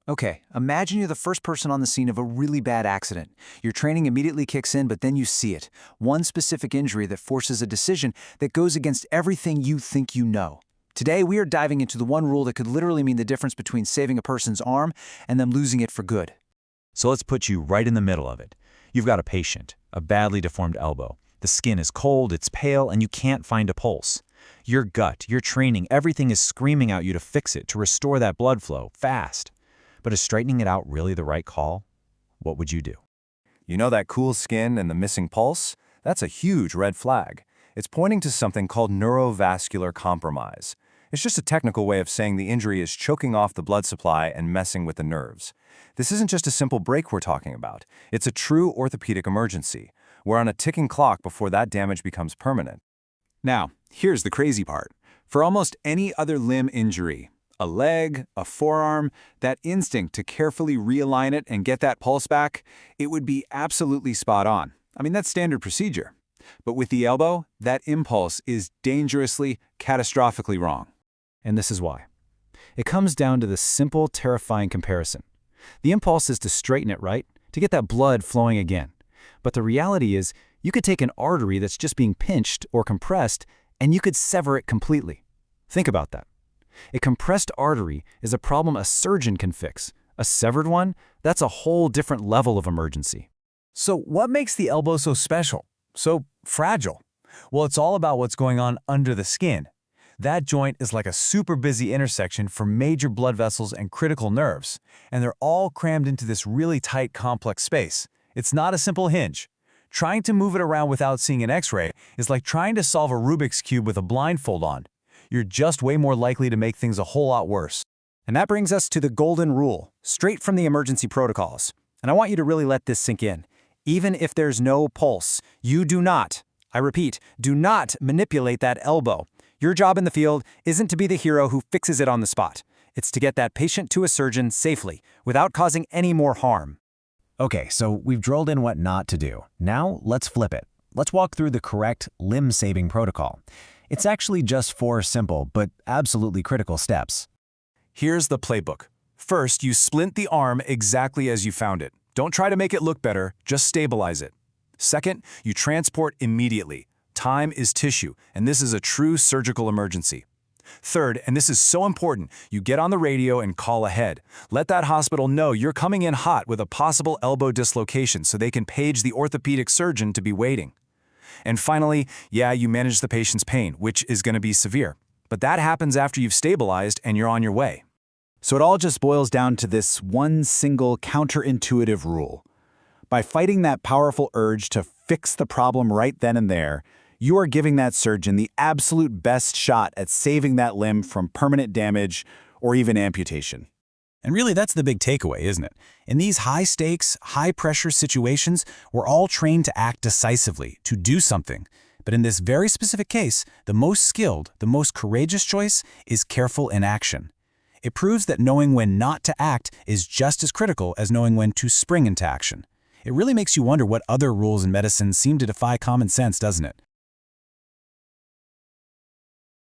Okay, imagine you're the first person on the scene of a really bad accident. Your training immediately kicks in, but then you see it. One specific injury that forces a decision that goes against everything you think you know. Today, we are diving into the one rule that could literally mean the difference between saving a person's arm and them losing it for good. So let's put you right in the middle of it. You've got a patient, a badly deformed elbow. The skin is cold, it's pale, and you can't find a pulse. Your gut, your training, everything is screaming at you to fix it, to restore that blood flow, fast. But is straightening it out really the right call? What would you do? You know that cool skin and the missing pulse? That's a huge red flag. It's pointing to something called neurovascular compromise. It's just a technical way of saying the injury is choking off the blood supply and messing with the nerves. This isn't just a simple break we're talking about. It's a true orthopedic emergency. We're on a ticking clock before that damage becomes permanent. Now, here's the crazy part. For almost any other limb injury, a leg, a forearm, that instinct to carefully realign it and get that pulse back, it would be absolutely spot on. I mean, that's standard procedure. But with the elbow, that impulse is dangerously, catastrophically wrong. And this is why. It comes down to this simple, terrifying comparison. The impulse is to straighten it, right? To get that blood flowing again. But the reality is, you could take an artery that's just being pinched or compressed, and you could sever it completely. Think about that. A compressed artery is a problem a surgeon can fix. A severed one, that's a whole different level of emergency. So what makes the elbow so special, so fragile? Well, it's all about what's going on under the skin. That joint is like a super busy intersection for major blood vessels and critical nerves, and they're all crammed into this really tight, complex space. It's not a simple hinge. Trying to move it around without seeing an X-ray is like trying to solve a Rubik's Cube with a blindfold on. You're just way more likely to make things a whole lot worse. And that brings us to the golden rule, straight from the emergency protocols. And I want you to really let this sink in. Even if there's no pulse, you do not, I repeat, do not manipulate that elbow. Your job in the field isn't to be the hero who fixes it on the spot. It's to get that patient to a surgeon safely, without causing any more harm. Okay, so we've drilled in what not to do. Now let's flip it. Let's walk through the correct limb-saving protocol. It's actually just 4 simple but absolutely critical steps. Here's the playbook. First, you splint the arm exactly as you found it. Don't try to make it look better, just stabilize it. Second, you transport immediately. Time is tissue, and this is a true surgical emergency. Third, and this is so important, you get on the radio and call ahead. Let that hospital know you're coming in hot with a possible elbow dislocation so they can page the orthopedic surgeon to be waiting. And finally, yeah, you manage the patient's pain, which is going to be severe. But that happens after you've stabilized and you're on your way. So it all just boils down to this one single counterintuitive rule. By fighting that powerful urge to fix the problem right then and there, you are giving that surgeon the absolute best shot at saving that limb from permanent damage or even amputation. And really, that's the big takeaway, isn't it? In these high-stakes, high-pressure situations, we're all trained to act decisively, to do something. But in this very specific case, the most skilled, the most courageous choice is careful inaction. It proves that knowing when not to act is just as critical as knowing when to spring into action. It really makes you wonder what other rules in medicine seem to defy common sense, doesn't it?